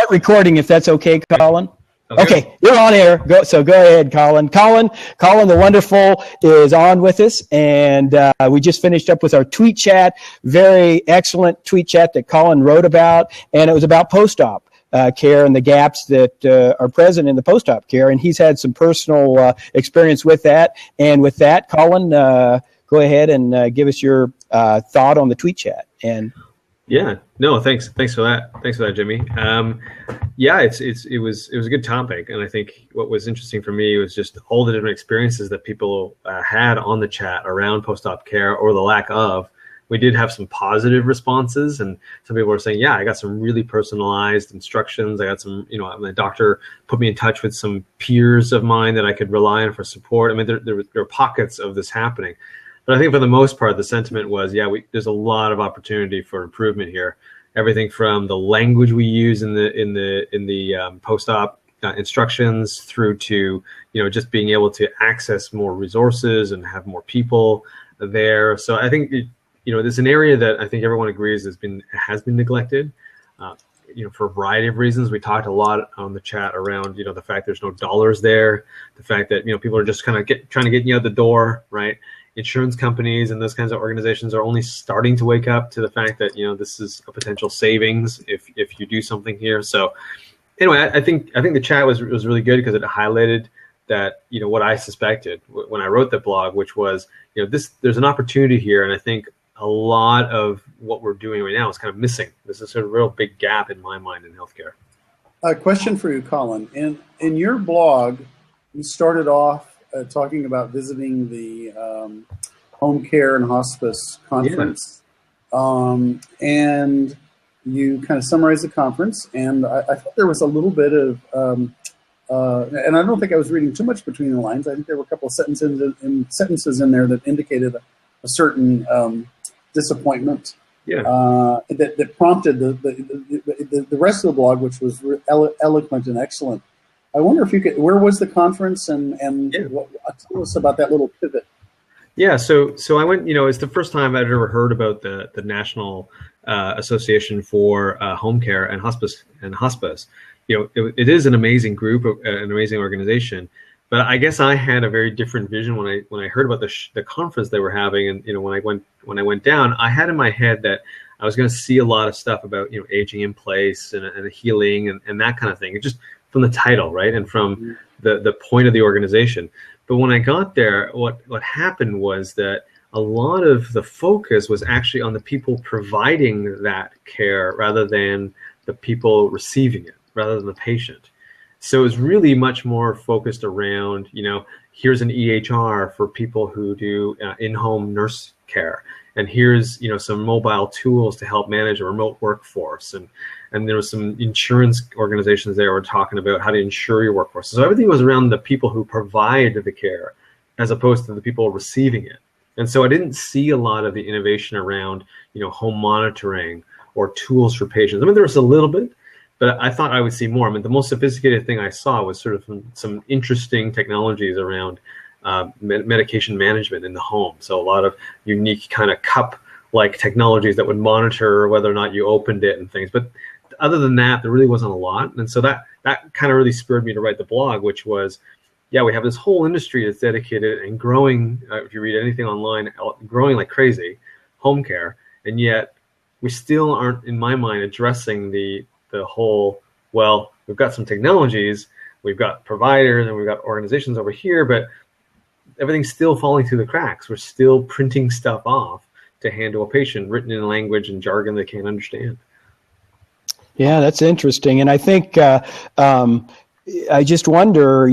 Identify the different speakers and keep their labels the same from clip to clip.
Speaker 1: start recording if that's okay, Colin.
Speaker 2: Okay,
Speaker 1: you're on air. Go ahead, Colin. Colin the Wonderful is on with us, and we just finished up with our tweet chat. Very excellent tweet chat that Colin wrote about, and it was about post-op care and the gaps that are present in the post-op care, and he's had some personal experience with that. And with that, Colin, go ahead and give us your thought on the tweet chat. And
Speaker 2: yeah, no, thanks for that. Thanks for that, Jimmy. Yeah, it was a good topic, and I think what was interesting for me was just all the different experiences that people had on the chat around post-op care or the lack of. We did have some positive responses, and some people were saying, "Yeah, I got some really personalized instructions. I got some, my doctor put me in touch with some peers of mine that I could rely on for support." I mean, there were pockets of this happening. But I think for the most part, the sentiment was, there's a lot of opportunity for improvement here. Everything from the language we use in the post-op instructions through to just being able to access more resources and have more people there. So I think there's an area that I think everyone agrees has been neglected. For a variety of reasons. We talked a lot on the chat around the fact there's no dollars there, the fact that people are just kind of trying to get you out the door, right? Insurance companies and those kinds of organizations are only starting to wake up to the fact that this is a potential savings if you do something here. So anyway, I think the chat was really good because it highlighted that what I suspected when I wrote the blog, which was there's an opportunity here, and I think a lot of what we're doing right now is kind of missing. This is a real big gap in my mind in healthcare.
Speaker 3: A question for you, Colin. In your blog, you started off talking about visiting the home care and hospice conference. And you kind of summarized the conference, and I thought there was a little bit of, and I don't think I was reading too much between the lines. I think there were a couple of sentences in there that indicated a certain disappointment that prompted the rest of the blog, which was eloquent and excellent. I wonder if you could, where was the conference and tell us about that little pivot.
Speaker 2: Yeah, so I went, it's the first time I'd ever heard about the National Association for Home Care and Hospice. It is an amazing group, an amazing organization. But I guess I had a very different vision when I heard about the conference they were having, and when I went down, I had in my head that I was going to see a lot of stuff about aging in place and healing and that kind of thing. It just from the title, right, and from the point of the organization. But when I got there, what happened was that a lot of the focus was actually on the people providing that care rather than the people receiving it, rather than the patient. So it was really much more focused around, here's an EHR for people who do in-home nurse care. And here's, some mobile tools to help manage a remote workforce. And there was some insurance organizations there who were talking about how to insure your workforce. So everything was around the people who provide the care as opposed to the people receiving it. And so I didn't see a lot of the innovation around, home monitoring or tools for patients. I mean, there was a little bit, but I thought I would see more. I mean, the most sophisticated thing I saw was sort of some interesting technologies around medication management in the home. So a lot of unique kind of cup-like technologies that would monitor whether or not you opened it and things. But other than that, there really wasn't a lot. And so that kind of really spurred me to write the blog, which was, we have this whole industry that's dedicated and growing, if you read anything online, growing like crazy, home care. And yet we still aren't, in my mind, addressing the whole, we've got some technologies, we've got providers, and we've got organizations over here, but everything's still falling through the cracks. We're still printing stuff off to hand to a patient, written in language and jargon they can't understand.
Speaker 1: Yeah, that's interesting. And I think I just wonder,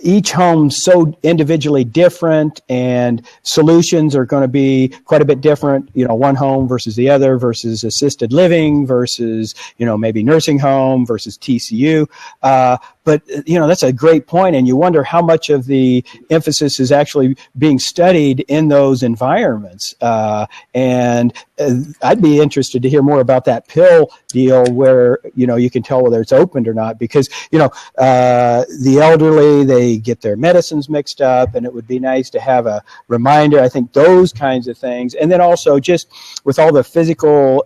Speaker 1: each home's so individually different, and solutions are going to be quite a bit different, one home versus the other, versus assisted living versus, maybe nursing home versus TCU. but that's a great point, and you wonder how much of the emphasis is actually being studied in those environments. And I'd be interested to hear more about that pill deal where, you can tell whether it's opened or not, because, the elderly, they get their medicines mixed up, and it would be nice to have a reminder. I think those kinds of things. And then also just with all the physical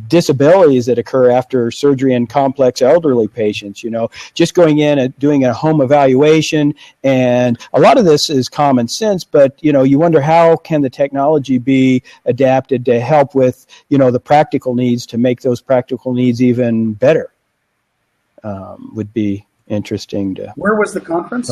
Speaker 1: disabilities that occur after surgery in complex elderly patients, just going in and doing a home evaluation. And a lot of this is common sense, but, you wonder how can the technology be adapted to help with, the practical needs to make those practical needs even better. Would be interesting to.
Speaker 3: Where was the conference?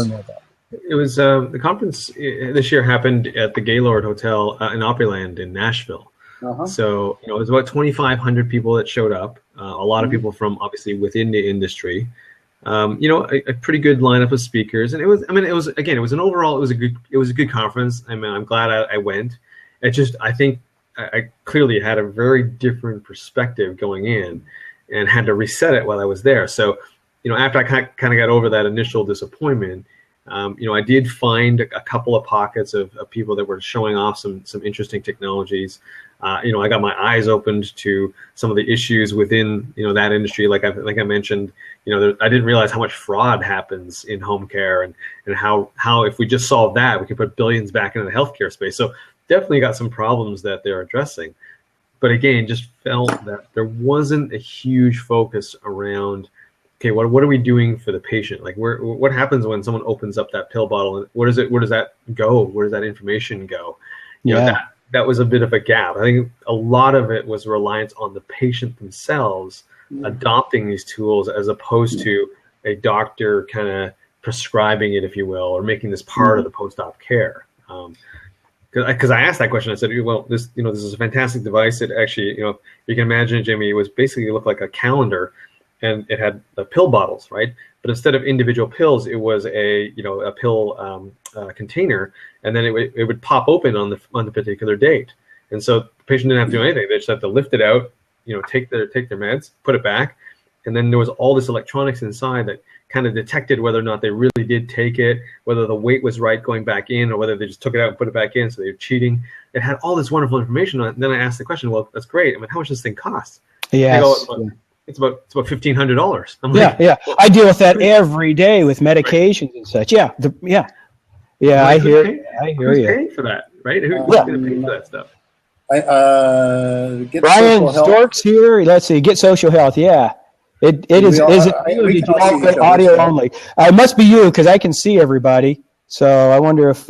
Speaker 2: It was the conference this year happened at the Gaylord Hotel in Opryland in Nashville.
Speaker 3: Uh-huh.
Speaker 2: So it was about 2,500 people that showed up. A lot of people from obviously within the industry. A pretty good lineup of speakers, and it was a good conference. I'm glad I went. I think I clearly had a very different perspective going in, and had to reset it while I was there. So, after I kind of got over that initial disappointment, I did find a couple of pockets of people that were showing off some interesting technologies. I got my eyes opened to some of the issues within, that industry. Like I mentioned, I didn't realize how much fraud happens in home care, and how if we just solve that, we can put billions back into the healthcare space. So definitely got some problems that they're addressing. But again, just felt that there wasn't a huge focus around, okay, what are we doing for the patient? Like, what happens when someone opens up that pill bottle, and where does that go? Where does that information go? That was a bit of a gap. I think a lot of it was reliance on the patient themselves adopting these tools, as opposed to a doctor kind of prescribing it, if you will, or making this part of the post-op care. Because I asked that question, I said, well, this is a fantastic device. It actually, you can imagine, Jimmy, it was basically looked like a calendar, and it had the pill bottles, right? But instead of individual pills, it was a pill container, and then it would pop open on the particular date. And so the patient didn't have to do anything. They just have to lift it out, take their meds, put it back, and then there was all this electronics inside that kind of detected whether or not they really did take it, whether the weight was right going back in, or whether they just took it out and put it back in, so they were cheating. It had all this wonderful information on it. And then I asked the question, well, that's great. I mean, how much does this thing cost?
Speaker 1: Yes.
Speaker 2: It's about $1,500. I'm
Speaker 1: like, yeah. I deal with that every day with medications and such. Yeah. I hear you.
Speaker 2: Who's paying for that, right? Who's going to pay for that stuff?
Speaker 3: Brian
Speaker 1: Stork's here. Let's see. Get Social Health. Yeah. It is audio only. It must be you, because I can see everybody. So I wonder if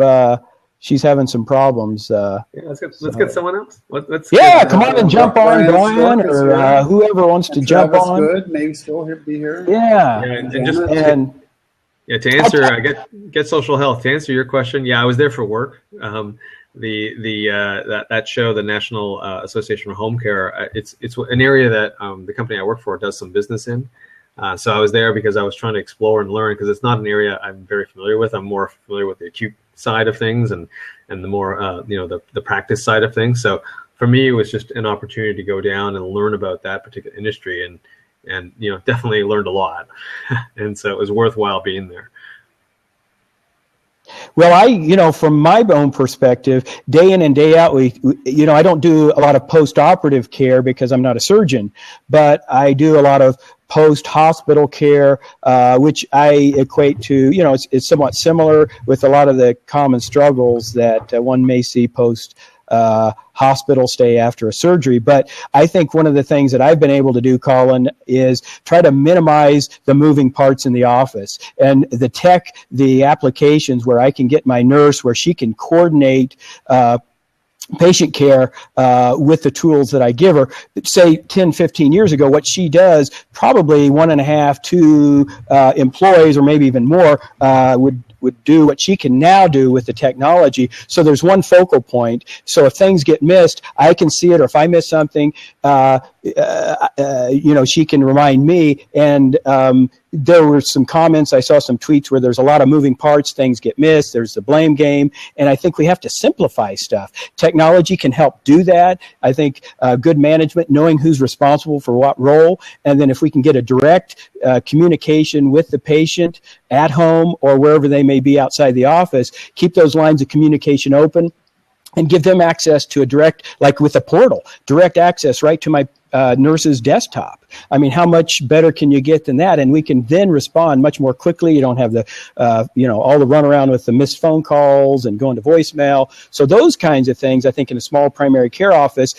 Speaker 1: she's having some problems.
Speaker 2: Let's get someone else.
Speaker 1: Come on and jump on, Brian, or whoever wants to jump on.
Speaker 3: Good, maybe still be here.
Speaker 1: Yeah,
Speaker 2: to answer, get Social Health. To answer your question, I was there for work. That show, the National Association for Home Care, it's an area that the company I work for does some business in. So I was there because I was trying to explore and learn, because it's not an area I'm very familiar with. I'm more familiar with the acute side of things and the more the practice side of things. So for me, it was just an opportunity to go down and learn about that particular industry, and definitely learned a lot. And so it was worthwhile being there.
Speaker 1: Well, from my own perspective, day in and day out, I don't do a lot of post-operative care because I'm not a surgeon, but I do a lot of post-hospital care, which I equate to, it's somewhat similar with a lot of the common struggles that one may see hospital stay after a surgery. But I think one of the things that I've been able to do, Colin, is try to minimize the moving parts in the office, and the applications where I can get my nurse, where she can coordinate patient care with the tools that I give her. Say 10, 15 years ago, what she does, probably 1.5, 2 employees, or maybe even more, would do what she can now do with the technology. So there's one focal point. So if things get missed, I can see it, or if I miss something, she can remind me. And there were some comments. I saw some tweets where there's a lot of moving parts. Things get missed. There's the blame game. And I think we have to simplify stuff. Technology can help do that. I think good management, knowing who's responsible for what role. And then if we can get a direct communication with the patient at home or wherever they may be outside the office, keep those lines of communication open and give them access to a direct, like with a portal, direct access right to my nurse's desktop. I mean, how much better can you get than that? And we can then respond much more quickly. You don't have the, all the runaround with the missed phone calls and going to voicemail. So those kinds of things, I think in a small primary care office,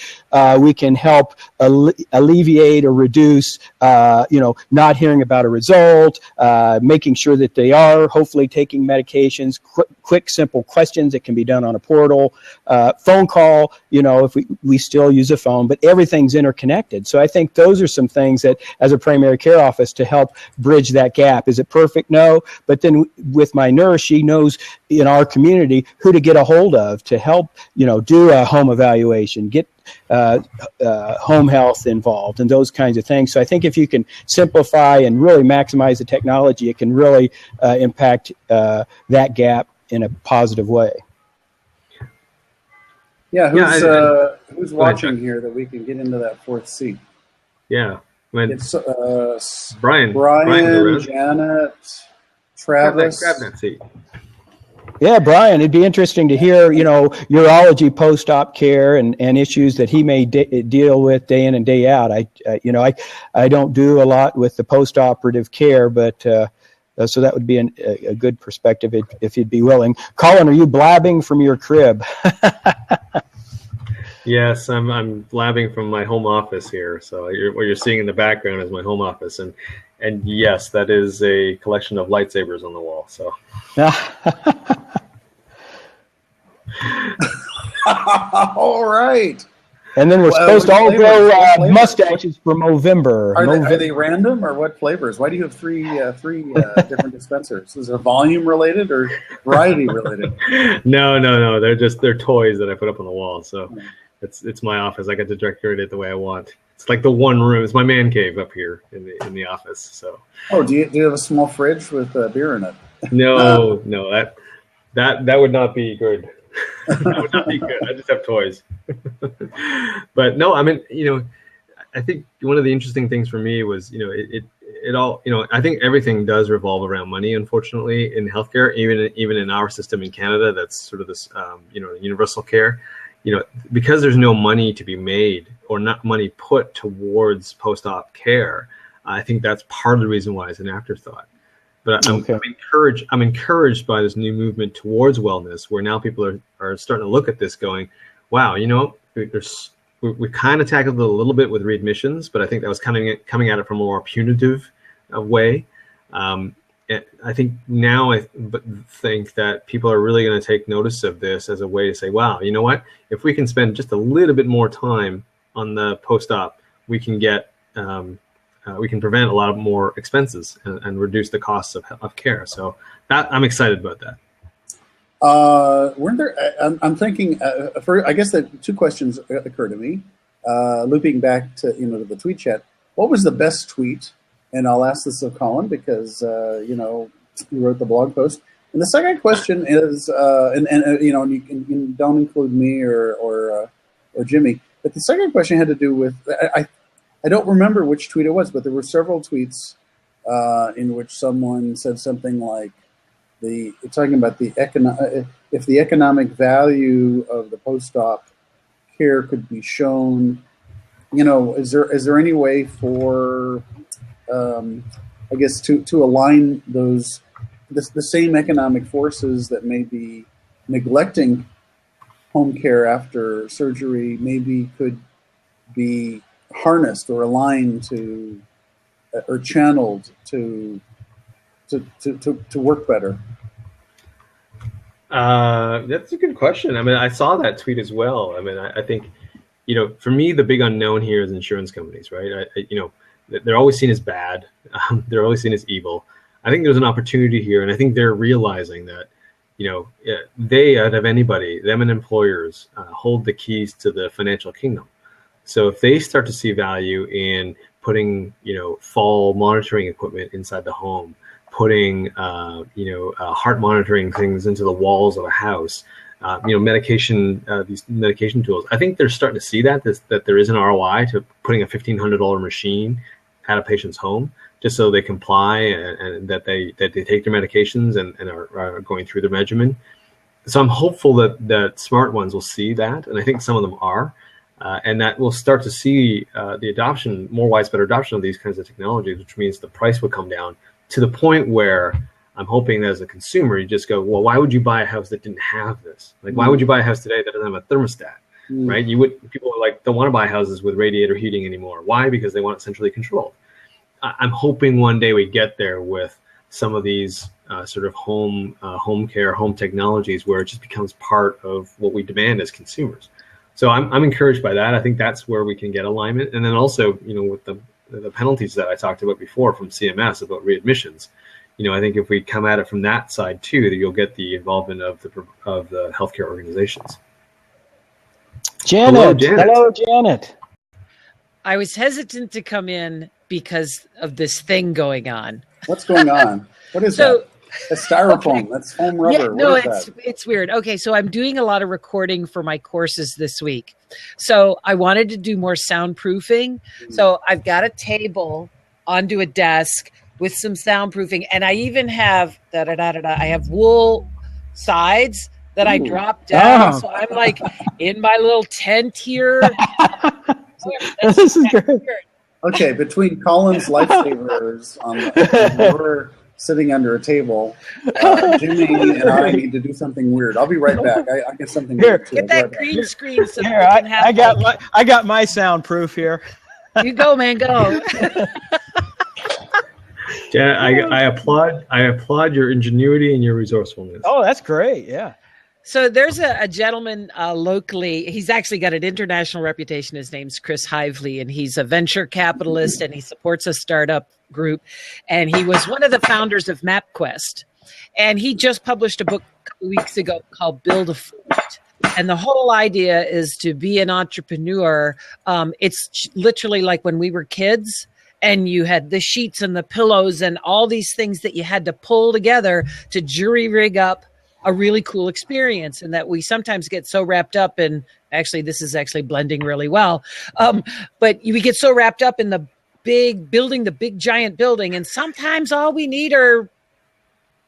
Speaker 1: we can help alleviate or reduce, not hearing about a result, making sure that they are hopefully taking medications, quick, simple questions that can be done on a portal, phone call, if we still use a phone, but everything's interconnected. So I think those are some things that as a primary care office to help bridge that gap. Is it perfect? No. But then with my nurse, she knows in our community who to get a hold of to help, do a home evaluation, get home health involved and those kinds of things. So I think if you can simplify and really maximize the technology, it can really impact that gap in a positive way.
Speaker 3: Yeah, who's watching here that we can get into that fourth seat?
Speaker 2: Yeah.
Speaker 3: It's
Speaker 2: Brian,
Speaker 3: Janet, Travis.
Speaker 2: Grab that seat.
Speaker 1: Yeah, Brian, it'd be interesting to hear, urology post-op care and issues that he may deal with day in and day out. I don't do a lot with the post-operative care, but so that would be a good perspective if you'd be willing. Colin, are you blabbing from your crib?
Speaker 2: Yes, I'm blabbing from my home office here. So what you're seeing in the background is my home office, and yes, that is a collection of lightsabers on the wall. So.
Speaker 3: All right.
Speaker 1: And then we're supposed to all grow mustaches for Movember.
Speaker 3: Are they random or what flavors? Why do you have three different dispensers? Is it volume related or variety related?
Speaker 2: No. They're toys that I put up on the wall. So it's my office. I get to decorate it the way I want. It's like the one room. It's my man cave up here in the office. So.
Speaker 3: Oh, do you have a small fridge with beer in it?
Speaker 2: No, that would not be good. That would not be good. I just have toys. But no, I mean, I think one of the interesting things for me was, it all, I think everything does revolve around money, unfortunately, in healthcare, even in our system in Canada, that's sort of this, universal care, because there's no money to be made or not money put towards post-op care. I think that's part of the reason why it's an afterthought. But I'm encouraged by this new movement towards wellness, where now people are starting to look at this going, wow, we kind of tackled it a little bit with readmissions, but I think that was coming at it from a more punitive way. I think now think that people are really going to take notice of this as a way to say, wow, you know what? If we can spend just a little bit more time on the post-op, we can get we can prevent a lot of more expenses and reduce the costs of care. So I'm excited about that.
Speaker 3: Weren't there? I'm thinking. I guess that two questions occur to me. Looping back to the tweet chat. What was the best tweet? And I'll ask this of Colin because he wrote the blog post. And the second question is, and you don't include me or Jimmy. But the second question had to do with I don't remember which tweet it was, but there were several tweets in which someone said something like, talking about if the economic value of the post-op care could be shown, is there any way for, I guess, to align those the same economic forces that may be neglecting home care after surgery maybe could be harnessed or aligned to or channeled to work better?
Speaker 2: That's a good question. I mean, I saw that tweet as well. I mean, I think, for me, the big unknown here is insurance companies, right? They're always seen as bad. They're always seen as evil. I think there's an opportunity here, and I think they're realizing that, they, out of anybody, them and employers, hold the keys to the financial kingdom. So if they start to see value in putting, fall monitoring equipment inside the home, putting, heart monitoring things into the walls of a house, medication, these medication tools, I think they're starting to see that there is an ROI to putting a $1,500 machine at a patient's home, just so they comply and that they take their medications and are going through the regimen. So I'm hopeful that smart ones will see that, and I think some of them are. And that we'll start to see the adoption, more widespread adoption of these kinds of technologies, which means the price will come down to the point where I'm hoping that as a consumer, you just go, well, why would you buy a house that didn't have this? Like, why would you buy a house today that doesn't have a thermostat, right? People don't want to buy houses with radiator heating anymore. Why? Because they want it centrally controlled. I'm hoping one day we get there with some of these sort of home care, home technologies, where it just becomes part of what we demand as consumers. So I'm encouraged by that. I think that's where we can get alignment. And then also, with the penalties that I talked about before from CMS about readmissions, I think if we come at it from that side too, that you'll get the involvement of the healthcare organizations.
Speaker 1: Janet. Hello, Janet.
Speaker 4: I was hesitant to come in because of this thing going on.
Speaker 3: What's going on? What is that? It's styrofoam. Okay. That's foam rubber.
Speaker 4: Yeah, no, it's weird. Okay, so I'm doing a lot of recording for my courses this week. So I wanted to do more soundproofing. So I've got a table onto a desk with some soundproofing, and I even have I have wool sides that I drop down. So I'm like in my little tent here.
Speaker 1: This is great.
Speaker 3: Okay, between Colin's lifesavers we're sitting under a table, Jimmy and I need to do something weird. I'll be right back. I get something weird too.
Speaker 4: Get that green screen so
Speaker 1: here, I got my soundproof here.
Speaker 4: You go, man, go.
Speaker 2: Yeah, I applaud your ingenuity and your resourcefulness.
Speaker 1: Oh, that's great. Yeah.
Speaker 4: So there's a gentleman locally. He's actually got an international reputation. His name's Chris Hively, and he's a venture capitalist, and he supports a startup group. And he was one of the founders of MapQuest. And he just published a book a couple weeks ago called Build a Fort. And the whole idea is to be an entrepreneur. It's literally like when we were kids, and you had the sheets and the pillows and all these things that you had to pull together to jury rig up a really cool experience, and that we sometimes get so wrapped up in, actually, this is actually blending really well. But we get so wrapped up in the big giant building. And sometimes all we need are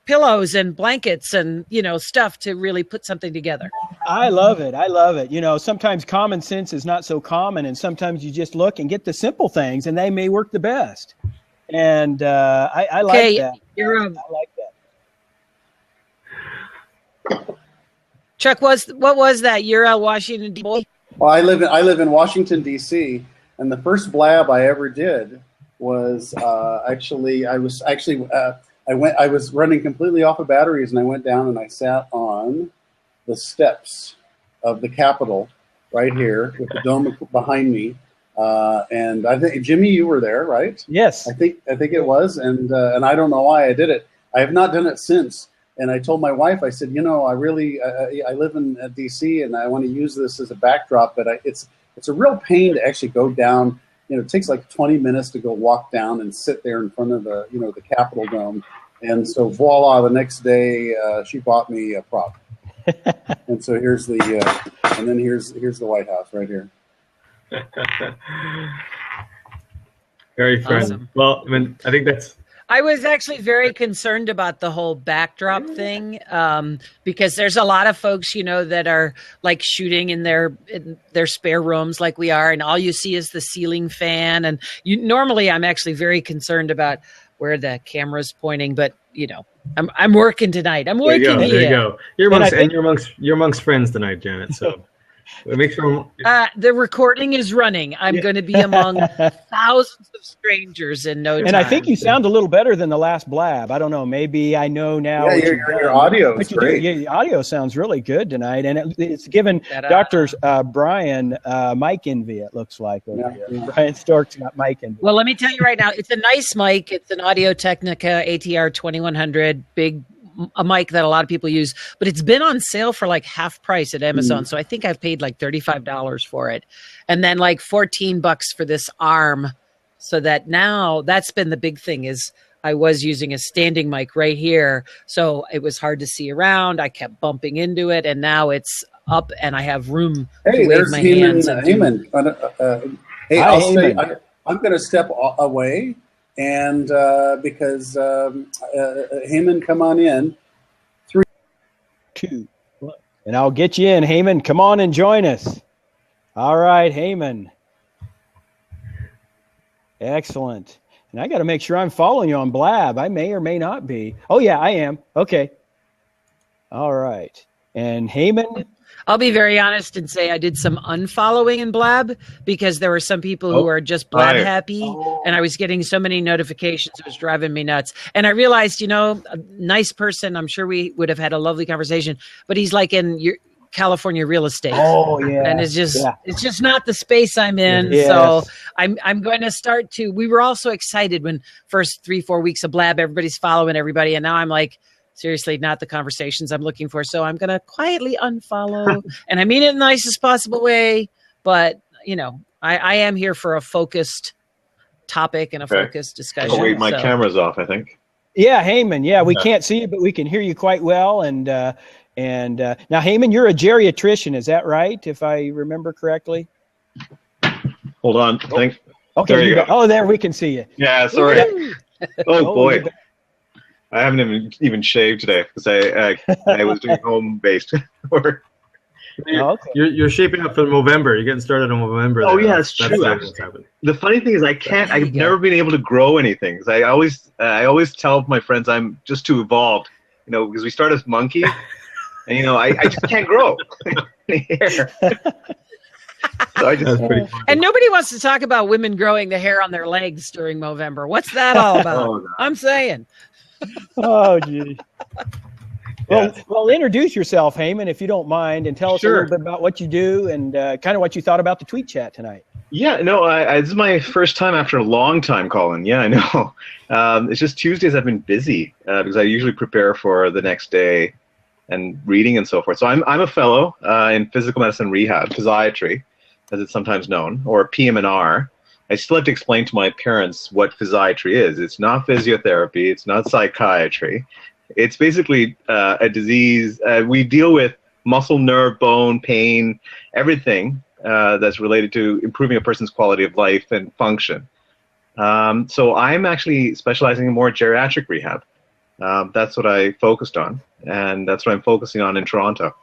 Speaker 4: pillows and blankets and, stuff to really put something together.
Speaker 1: I love it. Sometimes common sense is not so common, and sometimes you just look and get the simple things and they may work the best. And I like that. I like that.
Speaker 4: Chuck, what was that? You're a Washington D.C.
Speaker 3: Well, I live in Washington D.C. and the first Blab I ever did was I was running completely off of batteries, and I went down and I sat on the steps of the Capitol right here with the dome behind me. And I think, Jimmy, you were there, right?
Speaker 1: Yes.
Speaker 3: I think it was, and I don't know why I did it. I have not done it since. And I told my wife, I said, I really, I live in D.C. and I want to use this as a backdrop, but it's a real pain to actually go down. It takes like 20 minutes to go walk down and sit there in front of the Capitol dome. And so voila, the next day she bought me a prop. And so here's here's the White House right here.
Speaker 2: Very fun.
Speaker 4: Awesome.
Speaker 2: Well, I think
Speaker 4: I was actually very concerned about the whole backdrop thing because there's a lot of folks, that are like shooting in their spare rooms like we are, and all you see is the ceiling fan. And normally I'm actually very concerned about where the camera's pointing, but I'm working tonight. I'm working.
Speaker 2: There you go. You're amongst friends tonight, Janet. So make sure
Speaker 4: the recording is running. I'm going to be among thousands of strangers in no time.
Speaker 1: And I think you sound a little better than the last Blab. I don't know. Maybe I know now.
Speaker 3: Yeah, your audio is great.
Speaker 1: Yeah, the audio sounds really good tonight, and it's given Dr. Brian mic envy. It looks like over here. Brian Stork's got mic envy.
Speaker 4: Well, let me tell you right now, it's a nice mic. It's an Audio Technica ATR 2100, big a mic that a lot of people use, but it's been on sale for like half price at Amazon. So I think I've paid like $35 for it, and then like $14 for this arm. So that now that's been the big thing is I was using a standing mic right here. So it was hard to see around. I kept bumping into it, and now it's up and I have room to wave
Speaker 3: there's
Speaker 4: my hands.
Speaker 3: Heyman. Hey,
Speaker 1: Hi,
Speaker 3: I'll stay.
Speaker 1: Heyman.
Speaker 3: I'm going to step away, and because Heyman, come on in. 3,
Speaker 1: 2, 1. And I'll get you in, Heyman. Come on and join us. All right, Heyman. Excellent. And I got to make sure I'm following you on Blab. I may or may not be. Oh, yeah, I am. Okay. All right. And Heyman?
Speaker 4: I'll be very honest and say I did some unfollowing in Blab because there were some people who are just Blab happy, and I was getting so many notifications. It was driving me nuts. And I realized, a nice person, I'm sure we would have had a lovely conversation, but he's like in California real estate.
Speaker 1: Oh, yeah.
Speaker 4: And it's just not the space I'm in.
Speaker 1: Yes.
Speaker 4: So I'm going to start to, we were all so excited when first 3-4 weeks of Blab, everybody's following everybody. And now I'm like, seriously, not the conversations I'm looking for. So I'm going to quietly unfollow. And I mean it in the nicest possible way. But, I am here for a focused topic and a focused discussion.
Speaker 5: Oh, wait, my camera's off, I think.
Speaker 1: Yeah, Heyman. Yeah, we can't see you, but we can hear you quite well. And now, Heyman, you're a geriatrician. Is that right, if I remember correctly?
Speaker 5: Hold on. Thanks.
Speaker 1: Okay.
Speaker 5: There you go.
Speaker 1: Oh, there, we can see you.
Speaker 5: Yeah, sorry. Oh, boy. I haven't even shaved today because I was doing home-based work.
Speaker 2: You're shaping up for November. You're getting started in November.
Speaker 5: Oh, yeah, it's true. The funny thing is I've never been able to grow anything. I always tell my friends I'm just too evolved, because we start as monkey, and, I just can't grow any hair. So That's
Speaker 2: pretty funny.
Speaker 4: And nobody wants to talk about women growing the hair on their legs during November. What's that all about?
Speaker 5: Oh, no.
Speaker 4: I'm saying.
Speaker 1: Oh, gee. Well, introduce yourself, Heyman, if you don't mind, and tell us a little bit about what you do and kind of what you thought about the tweet chat tonight.
Speaker 5: Yeah, no, this is my first time after a long time, Colin. Yeah, I know. It's just Tuesdays I've been busy because I usually prepare for the next day and reading and so forth. So I'm a fellow in physical medicine rehab, physiatry, as it's sometimes known, or PM&R. I still have to explain to my parents what physiatry is. It's not physiotherapy. It's not psychiatry. It's basically a disease. We deal with muscle, nerve, bone, pain, everything that's related to improving a person's quality of life and function. So I'm actually specializing in more geriatric rehab. That's what I focused on, and that's what I'm focusing on in Toronto.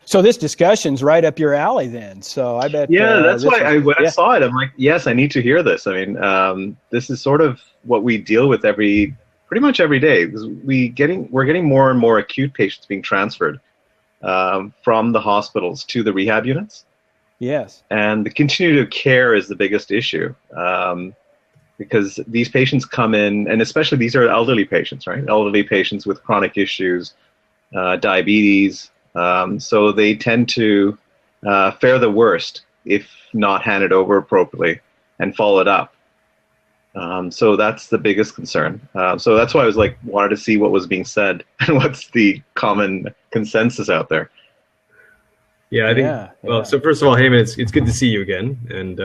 Speaker 1: So this discussion's right up your alley then. So I bet.
Speaker 5: Yeah, that's why when I saw it, I'm like, yes, I need to hear this. I mean, this is sort of what we deal with pretty much every day. Because we're getting more and more acute patients being transferred from the hospitals to the rehab units.
Speaker 1: Yes.
Speaker 5: And the continuity care is the biggest issue because these patients come in, and especially these are elderly patients, right? Elderly patients with chronic issues, diabetes. So they tend to fare the worst if not handed over appropriately and followed up. So that's the biggest concern. So that's why I was wanted to see what was being said and what's the common consensus out there.
Speaker 2: Yeah, I think. Well, so first of all, Heyman, it's good to see you again, and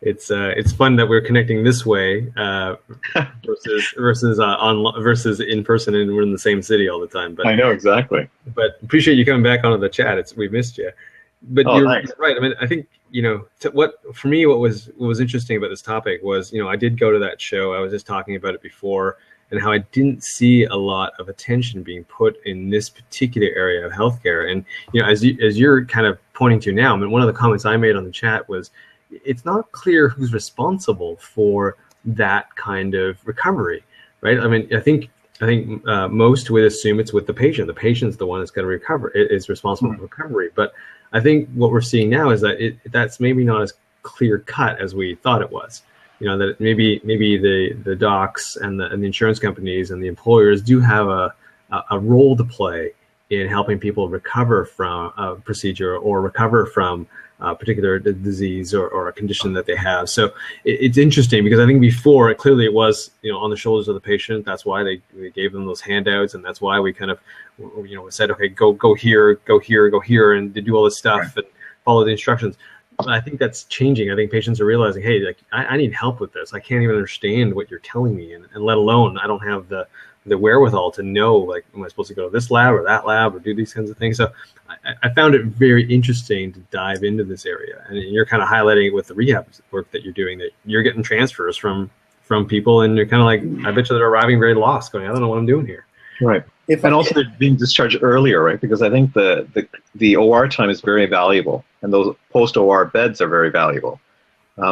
Speaker 2: it's fun that we're connecting this way versus in person, and we're in the same city all the time. But
Speaker 5: I know exactly.
Speaker 2: But appreciate you coming back onto the chat. We missed you. But you're right. I mean, I think what was interesting about this topic was I did go to that show. I was just talking about it before, and how I didn't see a lot of attention being put in this particular area of healthcare. And as you're kind of pointing to now, I mean, one of the comments I made on the chat was, it's not clear who's responsible for that kind of recovery, right? I mean, I think most would assume it's with the patient. The patient's the one that's going to recover. Is responsible for recovery. But I think what we're seeing now is that that's maybe not as clear cut as we thought it was. That maybe the docs and the insurance companies and the employers do have a role to play in helping people recover from a procedure or recover from particular disease or a condition that they have. So it's interesting because I think before clearly it was on the shoulders of the patient. That's why they gave them those handouts, and that's why we kind of said, okay, go here, and they do all this stuff and follow the instructions. But I think that's changing. I think patients are realizing, hey, like I need help with this. I can't even understand what you're telling me, and let alone I don't have the wherewithal to know, like, am I supposed to go to this lab or that lab or do these kinds of things? So I found it very interesting to dive into this area, and you're kind of highlighting it with the rehab work that you're doing, that you're getting transfers from people, and you're kind of like, I bet you they're arriving very lost, going, I don't know what I'm doing here.
Speaker 5: Right. Also they're being discharged earlier, right? Because I think the OR time is very valuable, and those post-OR beds are very valuable.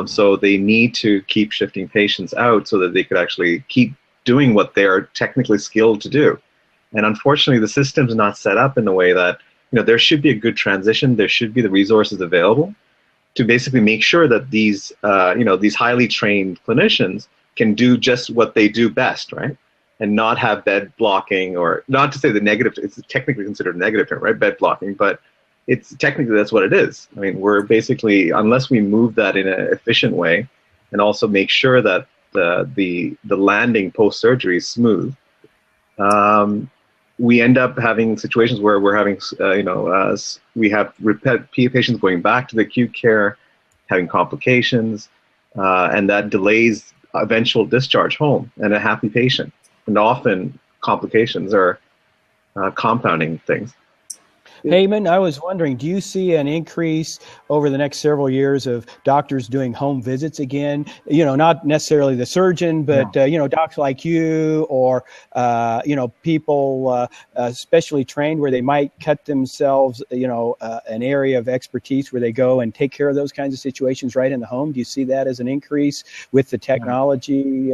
Speaker 5: So they need to keep shifting patients out so that they could actually keep doing what they're technically skilled to do. And unfortunately, the system's not set up in the way that, there should be a good transition. There should be the resources available to basically make sure that these, these highly trained clinicians can do just what they do best, right? And not have bed blocking, or not to say the negative, it's technically considered a negative term, right? Bed blocking, but it's technically, that's what it is. I mean, we're basically, unless we move that in an efficient way and also make sure that the landing post-surgery is smooth, we end up having situations where we're having, we have patients going back to the acute care, having complications, and that delays eventual discharge home and a happy patient. And often complications are compounding things.
Speaker 1: Heyman, I was wondering, do you see an increase over the next several years of doctors doing home visits again? Not necessarily the surgeon, but, docs like you, or, people specially trained where they might cut themselves, an area of expertise where they go and take care of those kinds of situations right in the home. Do you see that as an increase with the technology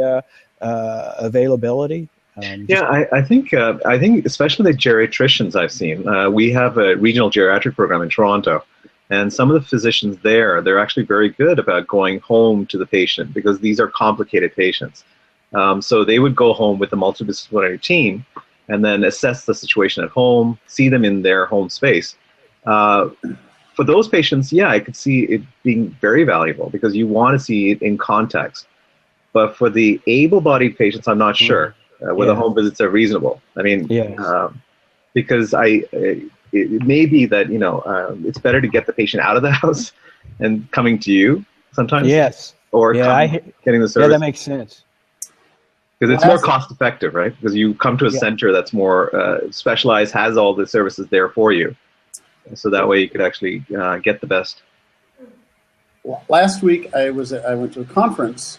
Speaker 1: availability?
Speaker 5: I think especially the geriatricians I've seen. We have a regional geriatric program in Toronto, and some of the physicians there, they're actually very good about going home to the patient, because these are complicated patients. So they would go home with a multidisciplinary team and then assess the situation at home, see them in their home space. For those patients, I could see it being very valuable, because you want to see it in context. But for the able-bodied patients, I'm not sure. Whether home visits are reasonable. I mean, because it may be that, it's better to get the patient out of the house and coming to you sometimes.
Speaker 1: Yes.
Speaker 5: Or getting the service.
Speaker 1: Yeah, that makes sense.
Speaker 5: Because it's more cost effective, right? Because you come to a center that's more specialized, has all the services there for you. So that way you could actually get the best.
Speaker 3: Well, last week I went to a conference.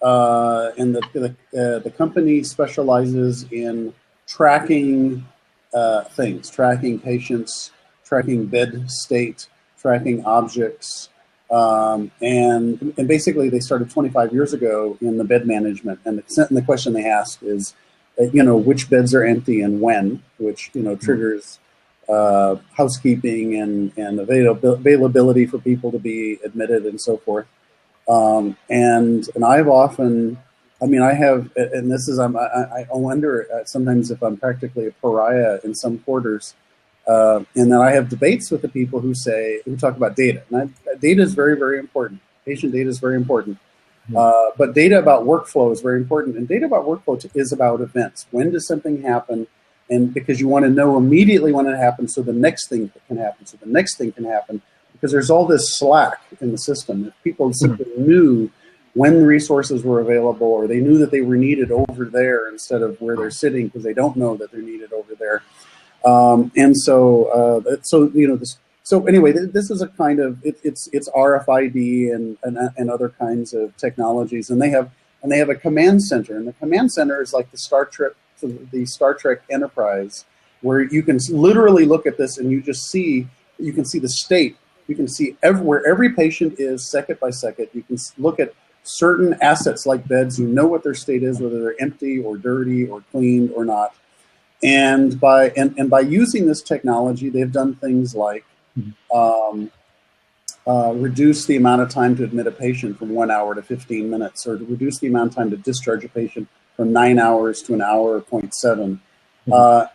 Speaker 3: And the company specializes in tracking things, tracking patients, tracking bed state, tracking objects, and basically they started 25 years ago in the bed management. And the question they ask is, which beds are empty and when, which triggers housekeeping and availability for people to be admitted and so forth. And I've often, I have, and this is, I wonder sometimes if I'm practically a pariah in some quarters, and then I have debates with the people who talk about data. And data is very, very important. Patient data is very important. But data about workflow is very important. And data about workflow is about events. When does something happen? And because you want to know immediately when it happens, so the next thing can happen. So the next thing can happen. Because there's all this slack in the system. If people simply knew when the resources were available, or they knew that they were needed over there instead of where they're sitting, because they don't know that they're needed over there. So anyway, this is a kind of it's RFID and other kinds of technologies, and they have a command center, and the command center is like the Star Trek Enterprise, where you can literally look at this and you can see the state. You can see where every patient is second by second. You can look at certain assets like beds. You know what their state is, whether they're empty or dirty or cleaned or not. And by using this technology, they've done things like reduce the amount of time to admit a patient from 1 hour to 15 minutes, or to reduce the amount of time to discharge a patient from 9 hours to an hour, 0.7.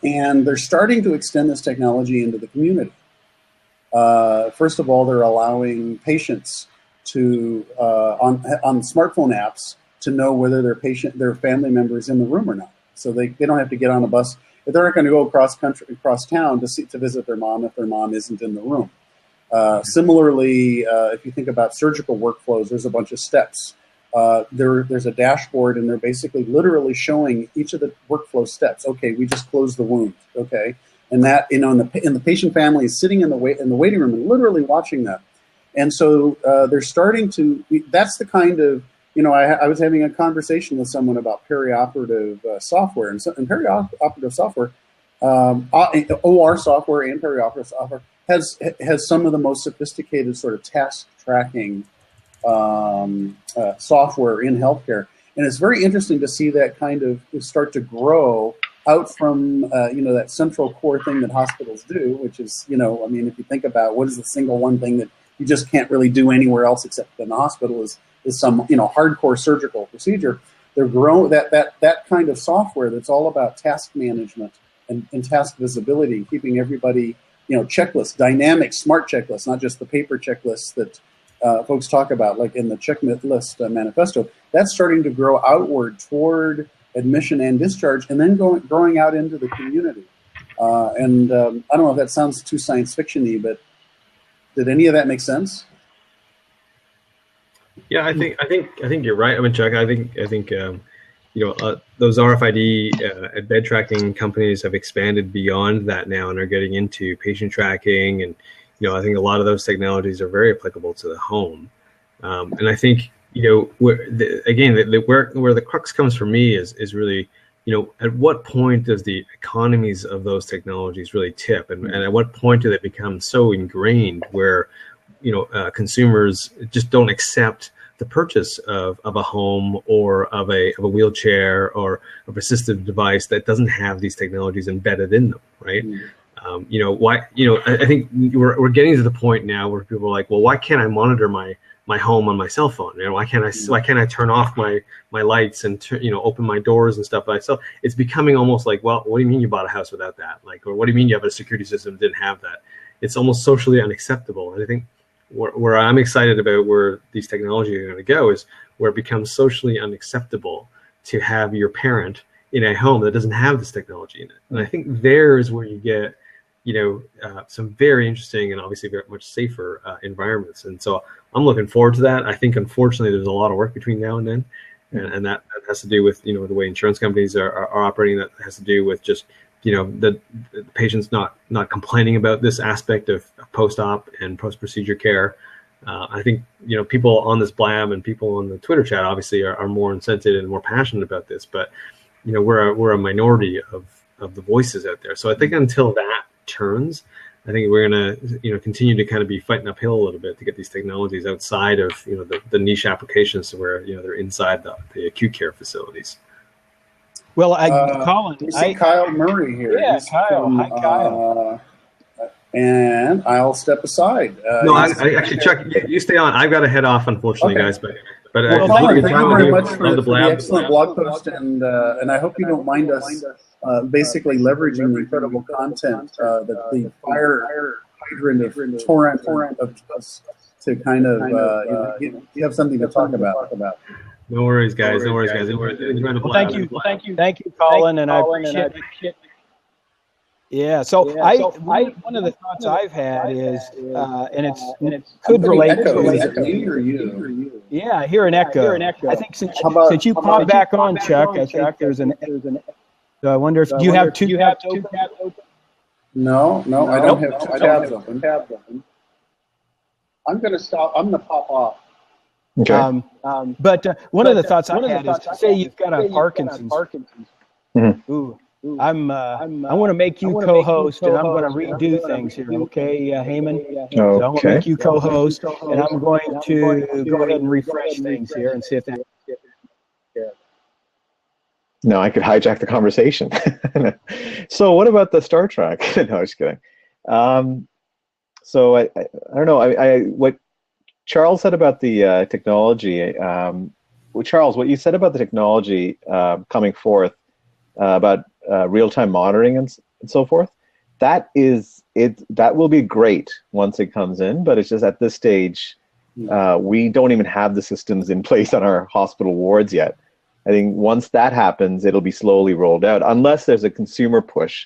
Speaker 3: And they're starting to extend this technology into the community. First of all, they're allowing patients to on smartphone apps to know whether their family member is in the room or not. So they don't have to get on a bus. If they're not going to go across town to visit their mom if their mom isn't in the room. Similarly, if you think about surgical workflows, there's a bunch of steps. There's a dashboard, and they're basically literally showing each of the workflow steps. Okay, we just closed the wound. Okay, and that and the patient family is sitting in the waiting room and literally watching that. And so they're starting to. That's the kind of I was having a conversation with someone about perioperative software, and perioperative software, OR software and perioperative software has some of the most sophisticated sort of task tracking software in healthcare, and it's very interesting to see that kind of start to grow out from that central core thing that hospitals do, which is if you think about what is the single one thing that you just can't really do anywhere else except in the hospital is some hardcore surgical procedure. They're growing that kind of software that's all about task management and task visibility, keeping everybody checklists, dynamic, smart checklists, not just the paper checklists that folks talk about, like in the checklist manifesto. That's starting to grow outward toward admission and discharge, and then growing out into the community. I don't know if that sounds too science fiction-y, but did any of that make sense?
Speaker 2: Yeah, I think you're right. I mean, Chuck, I think those RFID bed tracking companies have expanded beyond that now and are getting into patient tracking, and I think a lot of those technologies are very applicable to the home. And I think where the crux comes for me is really at what point does the economies of those technologies really tip, and at what point do they become so ingrained where consumers just don't accept the purchase of a home or of a wheelchair or of assistive device that doesn't have these technologies embedded in them, right? I think we're getting to the point now where people are like, well, why can't I monitor my home on my cell phone? Why can't I turn off my lights and open my doors and stuff myself? It's becoming almost like, well, what do you mean you bought a house without that? Or what do you mean you have a security system that didn't have that? It's almost socially unacceptable. And I think where I'm excited about where these technologies are going to go is where it becomes socially unacceptable to have your parent in a home that doesn't have this technology in it. And I think there is where you get some very interesting and obviously very much safer environments. And so I'm looking forward to that. I think, unfortunately, there's a lot of work between now and then. And that has to do with, the way insurance companies are operating. That has to do with just, the patients not complaining about this aspect of post-op and post-procedure care. I think, people on this Blab and people on the Twitter chat obviously are more incented and more passionate about this. But, we're a minority of the voices out there. So I think until that turns, I think we're going to continue to kind of be fighting uphill a little bit to get these technologies outside of the niche applications where they're inside the acute care facilities.
Speaker 1: Well, Colin,
Speaker 3: we see Kyle Murray here.
Speaker 1: Yeah, Kyle. Hi, Kyle.
Speaker 3: And I'll step aside.
Speaker 2: No, I actually, Chuck, you stay on. I've got to head off, unfortunately,
Speaker 3: okay.
Speaker 2: guys. But
Speaker 3: well, thank you very much for the excellent blog post, and I hope you don't mind us basically leveraging the incredible content that the fire hydrant of torrent of us to kind of you have something to talk about.
Speaker 2: No worries, guys. No worries, guys.
Speaker 1: Well, thank you, Colin, and I appreciate it. Yeah. So one of the thoughts I've had is, and it could relate to.
Speaker 3: Is it me or you?
Speaker 1: Yeah, I hear an echo. I think since you popped back on, Chuck, I think there's an. So I wonder if do you have two tabs open?
Speaker 3: No, I don't have two tabs open. I'm going to stop. I'm going to pop off.
Speaker 5: Okay.
Speaker 1: But one of the thoughts I had is, say you've got a Parkinson's.
Speaker 5: Mm-hmm.
Speaker 1: Ooh, I want to make you co-host, and I'm going to redo things here. Okay, Heyman.
Speaker 5: Okay.
Speaker 1: So I'm going to make you co-host, and I'm going to go ahead and refresh things here and see if that.
Speaker 5: No, I could hijack the conversation. So what about the Star Trek? No, I'm just kidding. So I don't know. What Charles said about the technology. Charles, what you said about the technology coming forth about real-time monitoring and so forth. that is it. That will be great once it comes in, but it's just at this stage, we don't even have the systems in place on our hospital wards yet. I think once that happens, it'll be slowly rolled out, unless there's a consumer push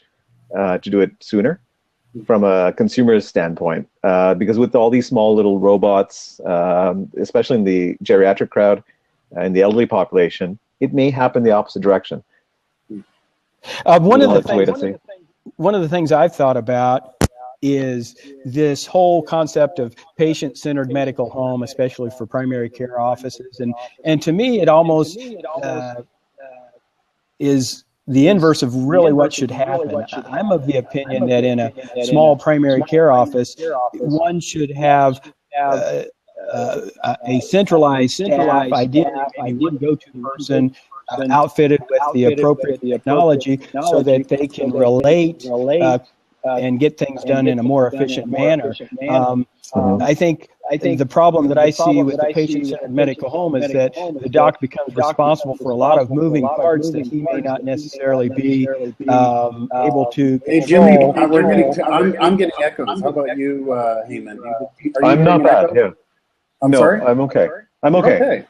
Speaker 5: to do it sooner from a consumer's standpoint. Because with all these small little robots, especially in the geriatric crowd and the elderly population, it may happen the opposite direction.
Speaker 1: One of the things I've thought about is this whole concept of patient-centered medical home, especially for primary care offices, and to me, it almost is the inverse of really what should happen. I'm of the opinion that in a small primary care office, one should have a centralized staff, ideally maybe one go-to person, outfitted with the appropriate technology so that they can relate and get things done in a more efficient manner. I think the problem that I see with the patient-centered medical home is that the doc becomes responsible for a lot of moving parts that he may not necessarily be able to control.
Speaker 3: Hey, Jimmy, I'm getting echoes. How about you, Heyman?
Speaker 5: I'm not bad. Yeah.
Speaker 3: I'm sorry?
Speaker 5: I'm okay. I'm okay.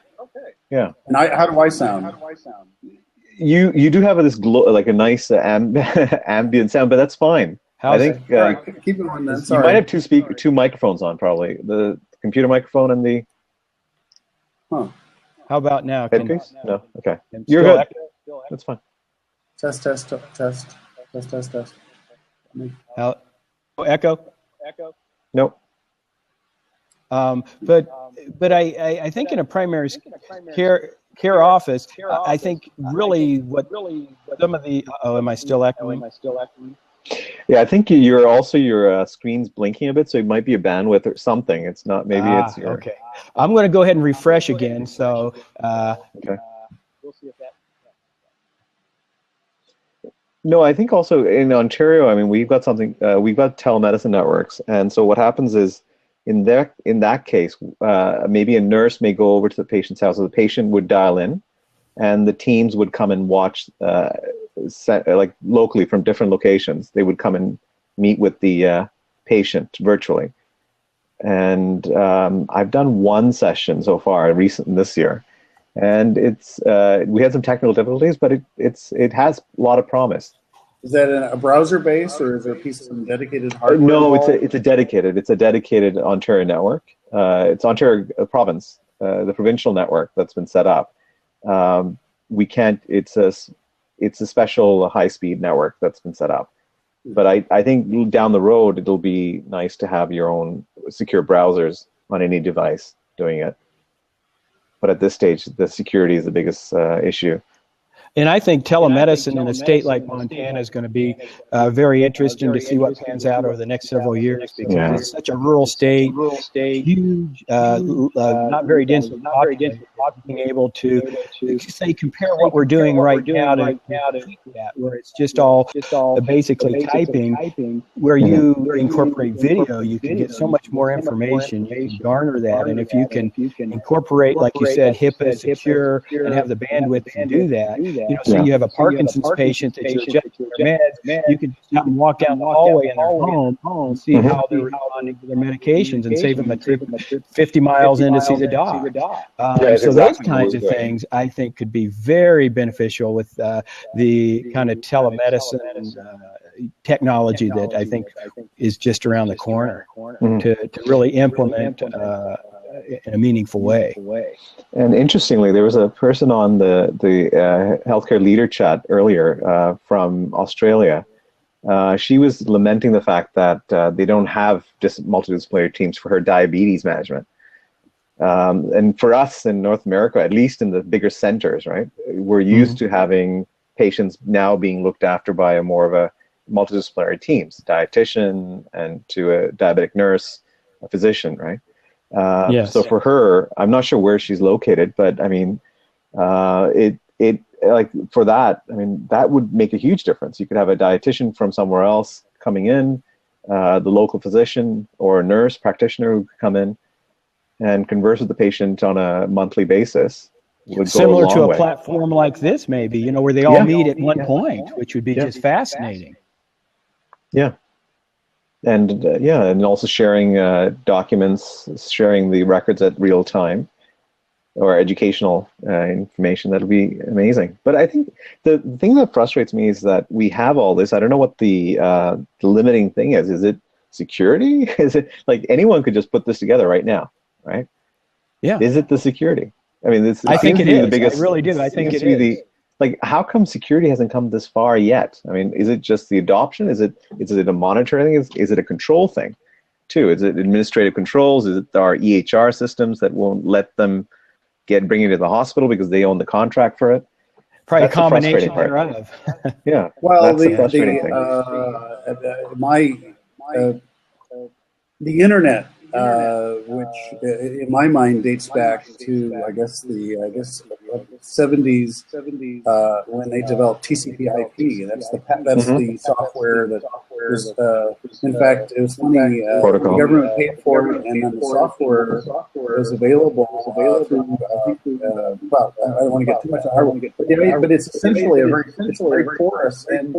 Speaker 5: Yeah.
Speaker 3: And how do I sound?
Speaker 5: You do have this like a nice ambient sound, but that's fine. I think
Speaker 3: keep it on then.
Speaker 5: You might have two microphones on, probably the computer microphone and the.
Speaker 3: Huh.
Speaker 1: How about now?
Speaker 5: Headpiece? No. Okay. You're good.
Speaker 1: Echo?
Speaker 5: That's fine.
Speaker 3: Test.
Speaker 1: Echo?
Speaker 5: Nope.
Speaker 1: But I think in a primary care office, I think really what some of the am I still echoing?
Speaker 5: Yeah, I think your screen's blinking a bit, so it might be a bandwidth or something. It's not. Maybe it's your.
Speaker 1: Okay. I'm going to go ahead and refresh again. So.
Speaker 5: Okay. We'll see if that. No, I think also in Ontario, I mean, we've got something. We've got telemedicine networks, and so what happens is, in that case, maybe a nurse may go over to the patient's house, so the patient would dial in, and the teams would come and watch. Like locally from different locations, they would come and meet with the patient virtually. And I've done one session so far, this year, and it's we had some technical difficulties, but it has a lot of promise.
Speaker 3: Is that a browser based, or is there a piece of some dedicated hardware?
Speaker 5: No, it's a dedicated Ontario network. It's Ontario province, the provincial network that's been set up. We can't. It's a special high-speed network that's been set up. But I think down the road, it'll be nice to have your own secure browsers on any device doing it. But at this stage, the security is the biggest issue.
Speaker 1: And I think telemedicine in a state like Montana is going to be very interesting to see what pans out over the next several years, because it's such a rural state, huge, not very densely populated, being able to say compare what we're doing right now to that, where it's just all basically typing, where you incorporate video, you can get so much more information, you can garner that, and if you can incorporate, like you said, HIPAA secure and have the bandwidth to do that. So you have a Parkinson's patient that you're adjusting their meds, you can just walk down the hallway in their home and see how they're responding to their medications and save them a trip 50 miles in to see the doc. So those kinds of things, I think, could be very beneficial with the kind of telemedicine technology that I think is just around the corner to really implement in a meaningful way.
Speaker 5: And interestingly, there was a person on the healthcare leader chat earlier from Australia. She was lamenting the fact that they don't have just multidisciplinary teams for her diabetes management. And for us in North America, at least in the bigger centers, right, we're used to having patients now being looked after by a more of a multidisciplinary teams, dietitian and to a diabetic nurse, a physician, right? So for her, I'm not sure where she's located, but I mean, it like for that, I mean, that would make a huge difference. You could have a dietitian from somewhere else coming in, the local physician or a nurse practitioner who could come in and converse with the patient on a monthly basis.
Speaker 1: Similar to a platform like this, maybe, where they all meet at one point, which would be just fascinating.
Speaker 5: Yeah. And yeah, and also sharing documents, sharing the records at real time, or educational information. That'll be amazing. But I think the thing that frustrates me is that we have all this. I don't know what the limiting thing is. Is it security? Is it like anyone could just put this together right now, right?
Speaker 1: Yeah.
Speaker 5: Is it the security? I mean, this
Speaker 1: I think
Speaker 5: seems
Speaker 1: it
Speaker 5: to be
Speaker 1: is.
Speaker 5: the biggest.
Speaker 1: I really do. I think
Speaker 5: seems
Speaker 1: it
Speaker 5: to be
Speaker 1: is.
Speaker 5: like, how come security hasn't come this far yet? I mean, is it just the adoption? Is it a monitoring thing? Is it a control thing, too? Is it administrative controls? Is it our EHR systems that won't let them bring it to the hospital because they own the contract for it?
Speaker 1: Probably
Speaker 5: That's
Speaker 1: a combination
Speaker 5: the frustrating
Speaker 1: thereof.
Speaker 5: Yeah.
Speaker 3: Well,
Speaker 5: that's the frustrating thing.
Speaker 3: The internet, which in my mind dates back to I guess the 70s when they developed TCP/IP. That's the software that was. In fact, it was funny. The government paid for it, and then the software was available through. Well, I don't want to get too much on hardware, but it's essentially a very porous and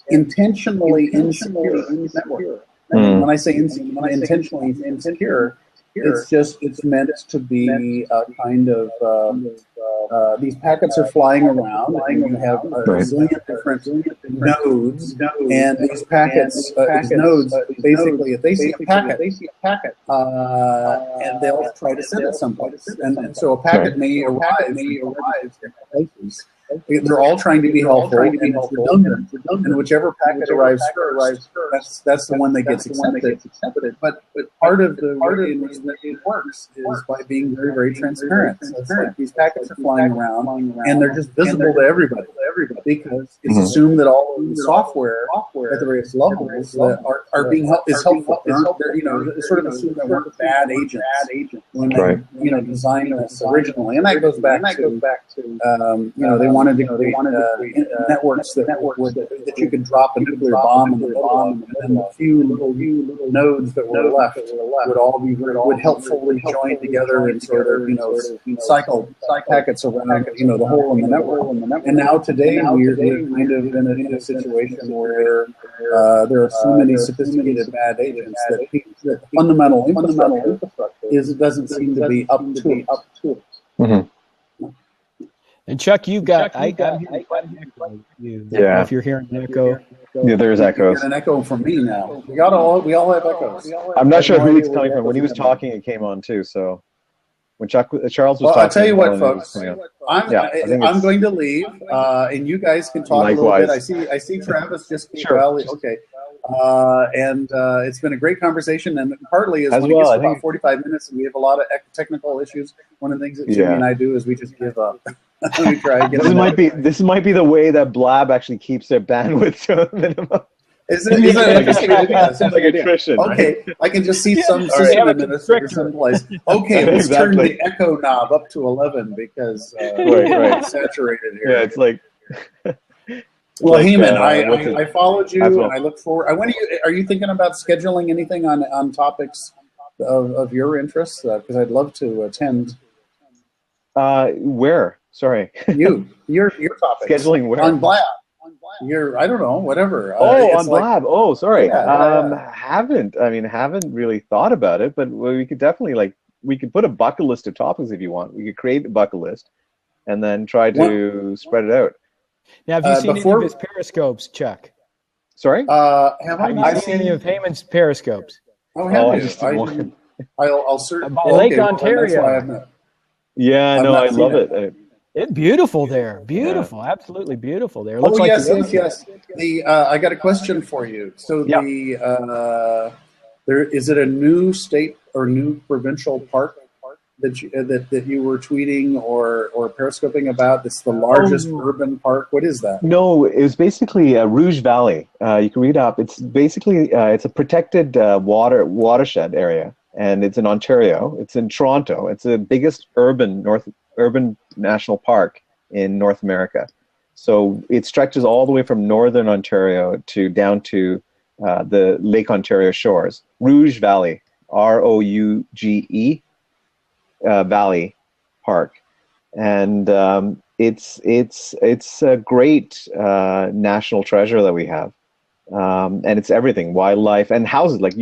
Speaker 3: intentionally insecure network. And when I say intentionally insecure, it's meant to be a kind of these packets are flying around, and you have a zillion different nodes, and these packets, these nodes, basically, if they see a packet, and they'll try to send it someplace, and so a packet may arrive in places. They're all trying to be helpful, and it's redundant. And whichever packet arrives first, that's the one that gets accepted. But part of the way in which it works is by being very, very transparent. So it's like these packets are flying around, and they're just visible to everybody, because it's assumed that all of the software at the various levels that are being is helpful. It's sort of assumed that we're bad agents when they designed this originally, and that goes back to they wanted to create networks that you could drop a nuclear bomb in the bomb, and then the few little nodes that were left would helpfully join together and sort of cycle packets around the hole in the network. And now today we're kind of in a situation where there are so many sophisticated bad agents that the fundamental infrastructure doesn't seem to be up to it.
Speaker 5: Mm-hmm.
Speaker 1: And Chuck, you've got. I'm hearing quite an echo.
Speaker 5: Yeah.
Speaker 1: If you're hearing an echo.
Speaker 5: Yeah, there's echoes.
Speaker 3: An echo from me now. We all have echoes.
Speaker 5: I'm not sure who it's coming from. When he was talking, it came on too. So when Charles was talking,
Speaker 3: I'll tell you what, folks. I'm going to leave, and you guys can talk
Speaker 5: Likewise.
Speaker 3: a little bit. I see Travis just
Speaker 5: Sure.
Speaker 3: Okay. And it's been a great conversation, and partly is
Speaker 5: As
Speaker 3: when it
Speaker 5: well,
Speaker 3: gets
Speaker 5: I
Speaker 3: to about
Speaker 5: think-
Speaker 3: 45 minutes and we have a lot of technical issues. One of the things that Jimmy and I do is we just give up. We try to get
Speaker 5: this might be the way that Blab actually keeps their bandwidth to a minimum.
Speaker 3: Is it interesting idea?
Speaker 5: It's like attrition.
Speaker 3: Okay,
Speaker 5: right?
Speaker 3: I can just see some
Speaker 1: Right.
Speaker 3: system administrator someplace. Okay, let's turn
Speaker 5: Exactly.
Speaker 3: the echo knob up to 11 because
Speaker 5: Right.
Speaker 3: it's saturated here.
Speaker 5: Yeah, it's like.
Speaker 3: Well,
Speaker 5: like,
Speaker 3: Heman,
Speaker 5: what's
Speaker 3: I followed you,
Speaker 5: as well.
Speaker 3: and I look forward. When are you thinking about scheduling anything on topics of your interests? Because I'd love to attend.
Speaker 5: Where? Sorry.
Speaker 3: Your topics.
Speaker 5: Scheduling where?
Speaker 3: On Blab. I don't know, whatever.
Speaker 5: On Blab. Oh, sorry.
Speaker 3: Yeah.
Speaker 5: Haven't really thought about it, but we could definitely we could put a bucket list of topics if you want. We could create a bucket list and then try to spread it out.
Speaker 1: Now, have you seen any of his periscopes, Chuck?
Speaker 3: Have
Speaker 5: Sorry?
Speaker 1: Have you seen any of Heyman's periscopes?
Speaker 3: I
Speaker 5: just did one.
Speaker 3: I'll certainly.
Speaker 1: By Lake Ontario.
Speaker 5: Yeah, no, I love it.
Speaker 1: It's beautiful there. Beautiful, absolutely beautiful there. It
Speaker 3: Oh,
Speaker 1: looks like
Speaker 3: yes. I got a question for you. So is it a new state or new provincial park that you were tweeting or periscoping about? It's the largest urban park. What is that?
Speaker 5: No, it was basically Rouge Valley. You can read up. It's basically it's a protected watershed area, and it's in Ontario. It's in Toronto. It's the biggest urban national park in North America. So it stretches all the way from northern Ontario down to the Lake Ontario shores. Rouge Valley, Rouge Valley Park, and it's a great national treasure that we have. and it's everything, wildlife and houses. Like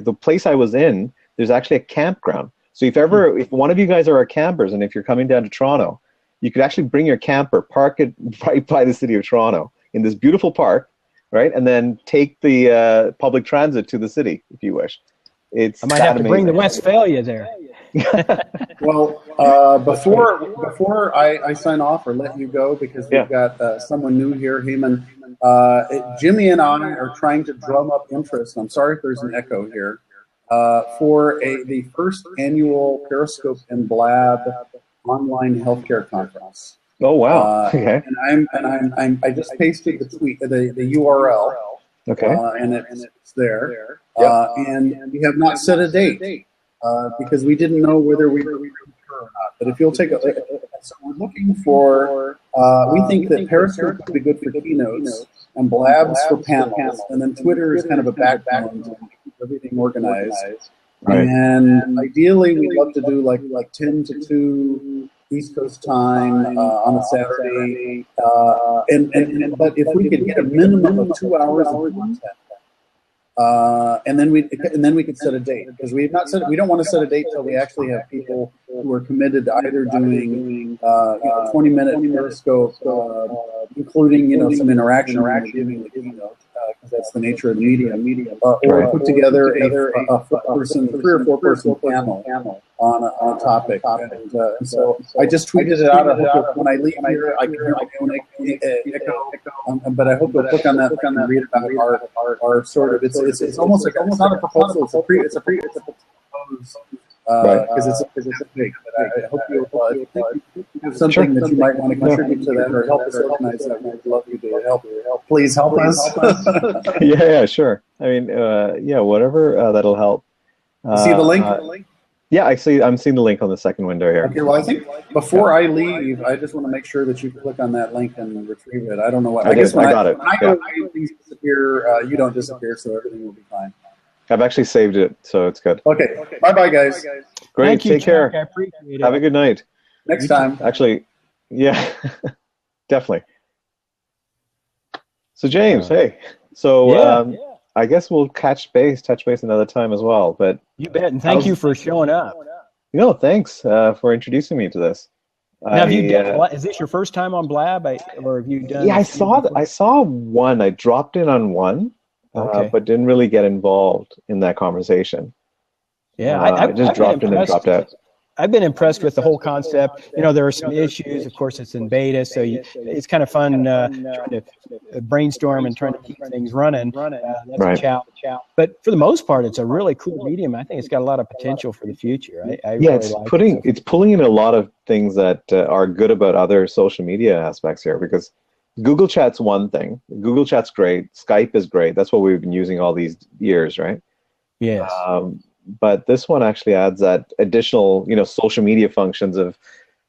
Speaker 5: the place I was in, there's actually a campground. So if one of you guys are campers, and if you're coming down to Toronto, you could actually bring your camper, park it right by the city of Toronto in this beautiful park, right, and then take the public transit to the city if you wish. It's
Speaker 1: I might have to bring the
Speaker 5: amazing.
Speaker 1: Westphalia there.
Speaker 3: Well, before I sign off or let you go, because we've got someone new here, Heyman, Jimmy and I are trying to drum up interest. I'm sorry if there's an echo here. For the first annual Periscope and Blab online healthcare conference.
Speaker 5: Oh wow! Okay.
Speaker 3: And I just pasted the URL.
Speaker 5: Okay.
Speaker 3: And it's there. And we have not set a date because we didn't know whether we were sure or not. But if you'll take so we're looking for. We think that Periscope would be good for keynotes and Blabs for panels, and then Twitter is kind of a backbone to keep everything organized.
Speaker 5: Right.
Speaker 3: And ideally, we'd love to do like 10 to 2 East Coast time on a Saturday. But if we could get a minimum of 2 hours of content, and then we could set a date, because we don't want to set a date till we actually have people who are committed to either doing 20-minute Periscope, including some interaction around giving the keynote, because that's the nature of the medium, or put together a 3 or 4 person panel on a topic. And so I just tweeted it out. I hope when I leave here, I can hear my own echo. But I hope you'll click on that and read about our sort of. It's almost like it's not a proposal. It's a proposal. Because it's a big. But I hope you'll have something that you might want to contribute to that or help us organize that. We'd love you to help. Please help us.
Speaker 5: Yeah, sure. I mean, whatever that'll help.
Speaker 3: See the link?
Speaker 5: Yeah, I'm seeing the link on the second window here.
Speaker 3: Okay, well, I think before I leave, I just want to make sure that you click on that link and retrieve it. I don't know what. I guess when I got it. When I go away, things disappear. You don't disappear, so everything will be fine.
Speaker 5: I've actually saved it, so it's good.
Speaker 3: Okay. Bye-bye, guys.
Speaker 5: Great.
Speaker 1: Thank you,
Speaker 5: Take care.
Speaker 1: Chuck. I appreciate it.
Speaker 5: Have a good night.
Speaker 3: Next time.
Speaker 5: Actually, yeah, definitely. So James, hey. So I guess we'll touch base another time as well. But
Speaker 1: you bet, and thank you for showing up.
Speaker 5: Thanks for introducing me to this.
Speaker 1: Now, have you done? Is this your first time on Blab, or have you done?
Speaker 5: Yeah, I saw one. I dropped in on one, but didn't really get involved in that conversation.
Speaker 1: Yeah,
Speaker 5: I just dropped in and dropped out.
Speaker 1: I've been impressed with the whole concept. There are some issues. Of course, it's in beta, so it's kind of fun trying to brainstorm and trying to keep things running. That's a challenge. But for the most part, it's a really cool medium. I think it's got a lot of potential for the future.
Speaker 5: It's pulling in a lot of things that are good about other social media aspects here, because Google Chat's one thing. Google Chat's great. Skype is great. That's what we've been using all these years, right?
Speaker 1: Yes.
Speaker 5: But this one actually adds that additional, social media functions of,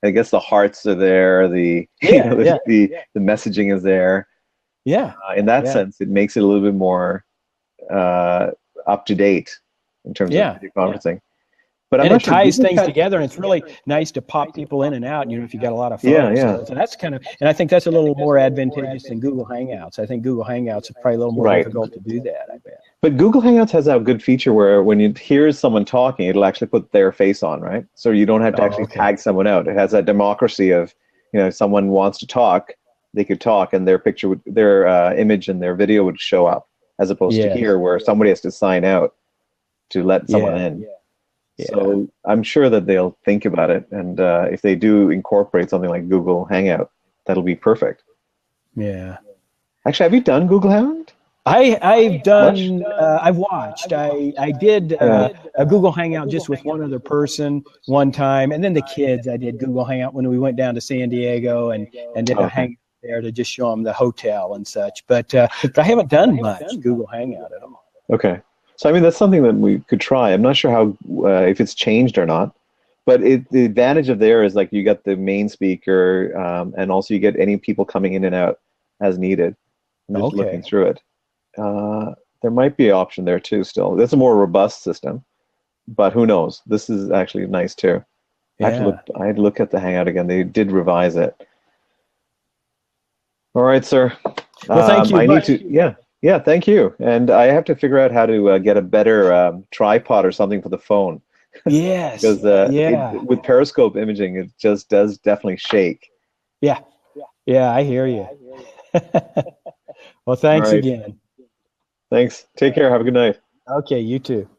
Speaker 5: I guess the hearts are there, the messaging is there.
Speaker 1: Yeah.
Speaker 5: In that sense, it makes it a little bit more up to date in terms of video conferencing. But
Speaker 1: it ties things together, and it's really nice to pop people in and out. If you got a lot of photos. So that's and I think that's a little more advantageous than Google Hangouts. I think Google Hangouts is probably a little more difficult to do that, I bet.
Speaker 5: But Google Hangouts has that good feature where when you hear someone talking, it'll actually put their face on, right? So you don't have to actually tag someone out. It has that democracy of, if someone wants to talk, they could talk, and their picture, their image and their video would show up, as opposed to here where somebody has to sign out to let someone in. Yeah. So I'm sure that they'll think about it, and if they do incorporate something like Google Hangout, that'll be perfect.
Speaker 1: Yeah.
Speaker 5: Actually, have you done Google Hangout?
Speaker 1: I've done. I've watched. I did a Google Hangout just with one other person one time, and then the kids. I did Google Hangout when we went down to San Diego and did a hangout there to just show them the hotel and such. But I haven't done much Google Hangout at all.
Speaker 5: Okay. So, that's something that we could try. I'm not sure how, if it's changed or not, but the advantage of there is like you got the main speaker, and also you get any people coming in and out as needed. I'm just looking through it. There might be an option there too still. That's a more robust system, but who knows? This is actually nice too.
Speaker 1: Yeah.
Speaker 5: I'd look at the Hangout again. They did revise it. All right, sir.
Speaker 1: Well, thank you.
Speaker 5: Yeah, thank you. And I have to figure out how to get a better tripod or something for the phone.
Speaker 1: Yes.
Speaker 5: Because
Speaker 1: Yeah.
Speaker 5: with periscope imaging, it just does definitely shake.
Speaker 1: Yeah. Yeah, I hear you. Well,
Speaker 5: All
Speaker 1: thanks
Speaker 5: right.
Speaker 1: again.
Speaker 5: Thanks. Take care. Have a good night.
Speaker 1: Okay, you too.